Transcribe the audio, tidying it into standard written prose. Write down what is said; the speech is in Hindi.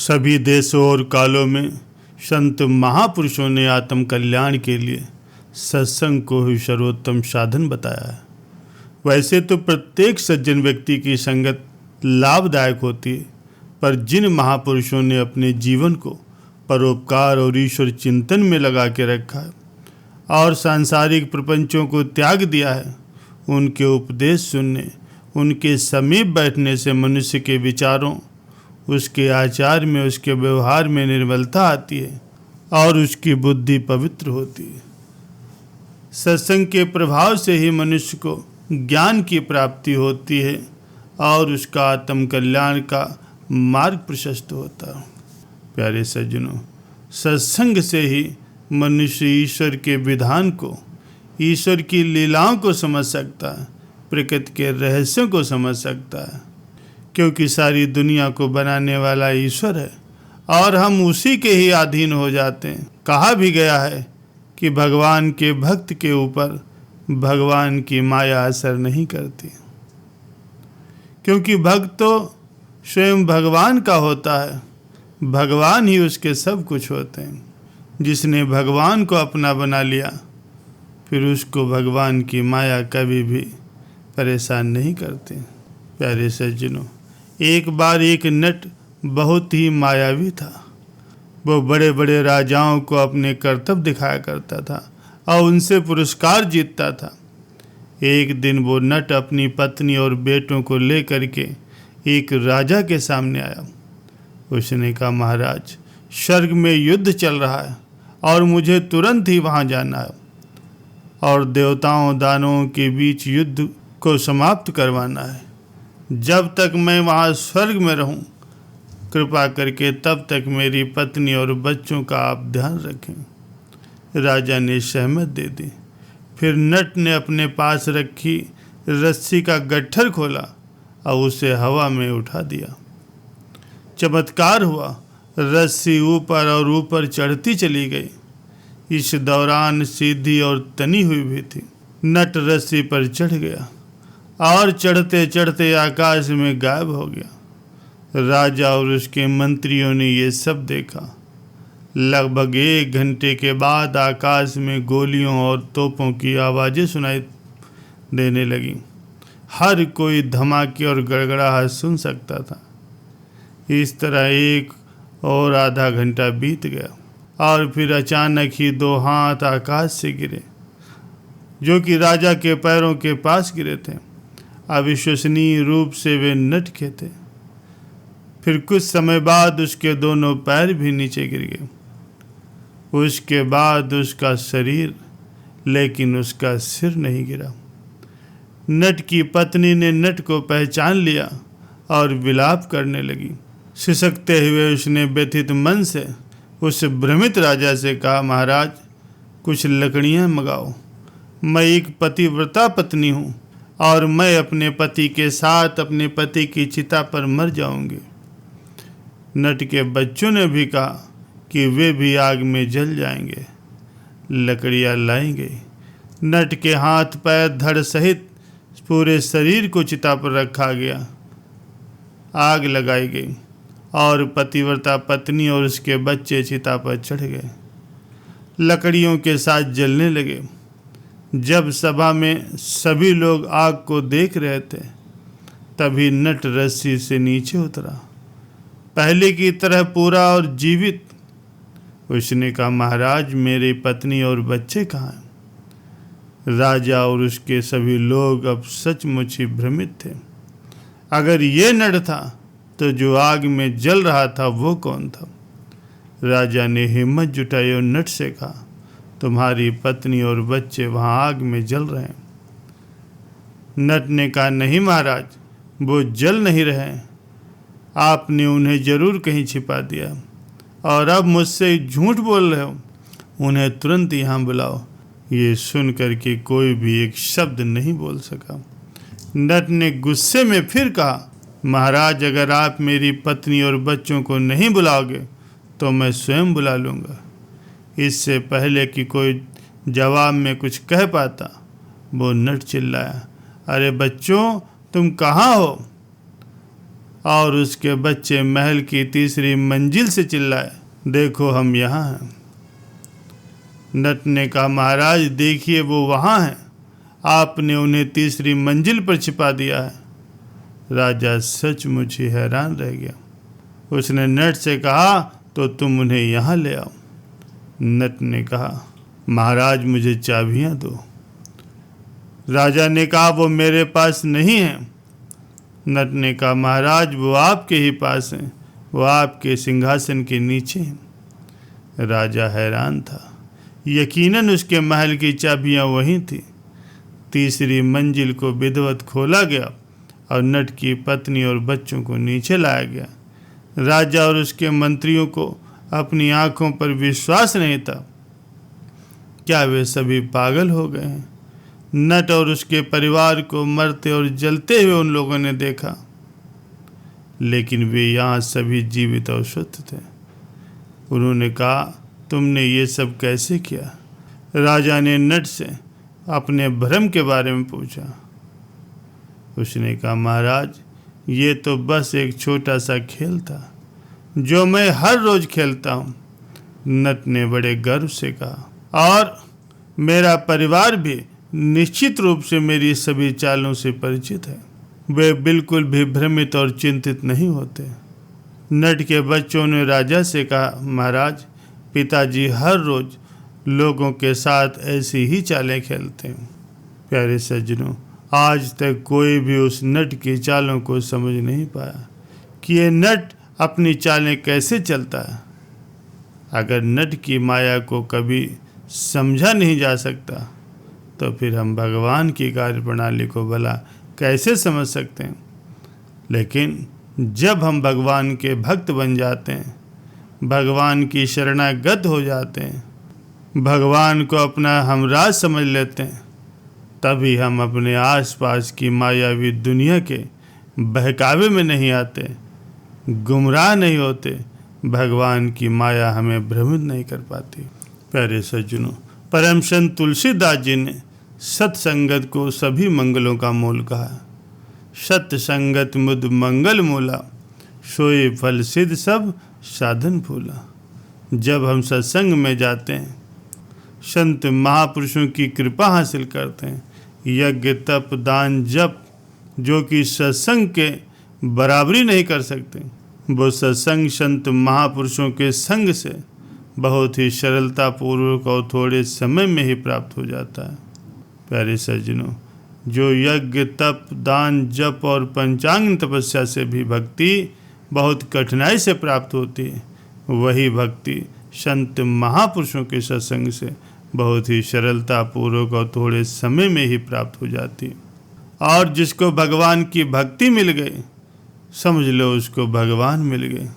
सभी देशों और कालों में संत महापुरुषों ने आत्म कल्याण के लिए सत्संग को ही सर्वोत्तम साधन बताया है। वैसे तो प्रत्येक सज्जन व्यक्ति की संगत लाभदायक होती है, पर जिन महापुरुषों ने अपने जीवन को परोपकार और ईश्वर चिंतन में लगा के रखा है और सांसारिक प्रपंचों को त्याग दिया है, उनके उपदेश सुनने, उनके समीप बैठने से मनुष्य के विचारों, उसके आचार में, उसके व्यवहार में निर्मलता आती है और उसकी बुद्धि पवित्र होती है। सत्संग के प्रभाव से ही मनुष्य को ज्ञान की प्राप्ति होती है और उसका आत्म कल्याण का मार्ग प्रशस्त होता है। प्यारे सज्जनों, सत्संग से ही मनुष्य ईश्वर के विधान को, ईश्वर की लीलाओं को समझ सकता है, प्रकृति के रहस्यों को समझ सकता है, क्योंकि सारी दुनिया को बनाने वाला ईश्वर है और हम उसी के ही अधीन हो जाते हैं। कहा भी गया है कि भगवान के भक्त के ऊपर भगवान की माया असर नहीं करती, क्योंकि भक्त तो स्वयं भगवान का होता है, भगवान ही उसके सब कुछ होते हैं। जिसने भगवान को अपना बना लिया, फिर उसको भगवान की माया कभी भी परेशान नहीं करती। प्यारे सज्जनों, एक बार एक नट बहुत ही मायावी था। वो बड़े बड़े राजाओं को अपने कर्तव्य दिखाया करता था और उनसे पुरस्कार जीतता था। एक दिन वो नट अपनी पत्नी और बेटों को लेकर के एक राजा के सामने आया। उसने कहा, महाराज, स्वर्ग में युद्ध चल रहा है और मुझे तुरंत ही वहां जाना है और देवताओं दानवों के बीच युद्ध को समाप्त करवाना है। जब तक मैं वहां स्वर्ग में रहूं, कृपा करके तब तक मेरी पत्नी और बच्चों का आप ध्यान रखें। राजा ने सहमत दे दी। फिर नट ने अपने पास रखी रस्सी का गट्ठर खोला और उसे हवा में उठा दिया। चमत्कार हुआ, रस्सी ऊपर और ऊपर चढ़ती चली गई। इस दौरान सीधी और तनी हुई भी थी। नट रस्सी पर चढ़ गया और चढ़ते चढ़ते आकाश में गायब हो गया। राजा और उसके मंत्रियों ने ये सब देखा। लगभग 1 घंटे के बाद आकाश में गोलियों और तोपों की आवाज़ें सुनाई देने लगी। हर कोई धमाके और गड़गड़ाहट सुन सकता था। इस तरह 1 और आधा घंटा बीत गया और फिर अचानक ही 2 हाथ आकाश से गिरे, जो कि राजा के पैरों के पास गिरे थे। अविश्वसनीय रूप से वे नट के थे। फिर कुछ समय बाद उसके दोनों पैर भी नीचे गिर गए। उसके बाद उसका शरीर, लेकिन उसका सिर नहीं गिरा। नट की पत्नी ने नट को पहचान लिया और विलाप करने लगी। सिसकते हुए उसने व्यथित मन से उस भ्रमित राजा से कहा, महाराज, कुछ लकड़ियां मंगाओ। मैं एक पतिव्रता पत्नी हूँ और मैं अपने पति के साथ अपने पति की चिता पर मर जाऊंगी। नट के बच्चों ने भी कहा कि वे भी आग में जल जाएंगे। लकड़ियां लाई गई। नट के हाथ पैर धड़ सहित पूरे शरीर को चिता पर रखा गया। आग लगाई गई और पतिव्रता पत्नी और उसके बच्चे चिता पर चढ़ गए, लकड़ियों के साथ जलने लगे। जब सभा में सभी लोग आग को देख रहे थे, तभी नट रस्सी से नीचे उतरा, पहले की तरह पूरा और जीवित। उसने कहा, महाराज, मेरी पत्नी और बच्चे कहाँ हैं? राजा और उसके सभी लोग अब सचमुच ही भ्रमित थे। अगर ये नट था तो जो आग में जल रहा था वो कौन था? राजा ने हिम्मत जुटाई और नट से कहा, तुम्हारी पत्नी और बच्चे वहां आग में जल रहे हैं। नट ने कहा, नहीं महाराज, वो जल नहीं रहे। आपने उन्हें जरूर कहीं छिपा दिया और अब मुझसे झूठ बोल रहे हो। उन्हें तुरंत यहाँ बुलाओ। ये सुनकर के कोई भी एक शब्द नहीं बोल सका। नट ने गुस्से में फिर कहा, महाराज, अगर आप मेरी पत्नी और बच्चों को नहीं बुलाओगे तो मैं स्वयं बुला लूँगा। इससे पहले कि कोई जवाब में कुछ कह पाता, वो नट चिल्लाया, अरे बच्चों, तुम कहाँ हो? और उसके बच्चे महल की तीसरी मंजिल से चिल्लाए, देखो हम यहाँ हैं। नट ने कहा, महाराज देखिए वो वहाँ हैं, आपने उन्हें तीसरी मंजिल पर छिपा दिया है। राजा सचमुच ही हैरान रह गया। उसने नट से कहा, तो तुम उन्हें यहाँ ले आओ। नट ने कहा, महाराज मुझे चाबियाँ दो। राजा ने कहा, वो मेरे पास नहीं है। नट ने कहा, महाराज वो आपके ही पास हैं, वो आपके सिंहासन के नीचे हैं। राजा हैरान था, यकीनन उसके महल की चाबियां वहीं थी। तीसरी मंजिल को विधिवत खोला गया और नट की पत्नी और बच्चों को नीचे लाया गया। राजा और उसके मंत्रियों को अपनी आंखों पर विश्वास नहीं था। क्या वे सभी पागल हो गए हैं? नट और उसके परिवार को मरते और जलते हुए उन लोगों ने देखा, लेकिन वे यहाँ सभी जीवित और शुद्ध थे। उन्होंने कहा, तुमने ये सब कैसे किया? राजा ने नट से अपने भ्रम के बारे में पूछा। उसने कहा, महाराज ये तो बस एक छोटा सा खेल था जो मैं हर रोज खेलता हूँ। नट ने बड़े गर्व से कहा, और मेरा परिवार भी निश्चित रूप से मेरी सभी चालों से परिचित है। वे बिल्कुल भी भ्रमित और चिंतित नहीं होते। नट के बच्चों ने राजा से कहा, महाराज पिताजी हर रोज लोगों के साथ ऐसी ही चालें खेलते हैं। प्यारे सज्जनों, आज तक कोई भी उस नट की चालों को समझ नहीं पाया कि ये नट अपनी चालें कैसे चलता है। अगर नट की माया को कभी समझा नहीं जा सकता, तो फिर हम भगवान की कार्यप्रणाली को भला कैसे समझ सकते हैं। लेकिन जब हम भगवान के भक्त बन जाते हैं, भगवान की शरणागत हो जाते हैं, भगवान को अपना हमराज समझ लेते हैं, तभी हम अपने आसपास की मायावी दुनिया के बहकावे में नहीं आते, गुमराह नहीं होते, भगवान की माया हमें भ्रमित नहीं कर पाती। प्यारे सज्जनों, परम संत तुलसीदास जी ने सत्संगत को सभी मंगलों का मूल कहा। सत्संगत मुद मंगल मूला, सोए फल सिद्ध सब साधन फूला। जब हम सत्संग में जाते हैं, संत महापुरुषों की कृपा हासिल करते हैं, यज्ञ तप दान जप जो कि सत्संग के बराबरी नहीं कर सकते, वो सत्संग संत महापुरुषों के संग से बहुत ही सरलता पूर्वक और थोड़े समय में ही प्राप्त हो जाता है। प्यारे सज्जनों, जो यज्ञ तप दान जप और पंचांग तपस्या से भी भक्ति बहुत कठिनाई से प्राप्त होती है, वही भक्ति संत महापुरुषों के सत्संग से बहुत ही सरलता पूर्वक और थोड़े समय में ही प्राप्त हो जाती है। और जिसको भगवान की भक्ति मिल गई, समझ लो उसको भगवान मिल गए।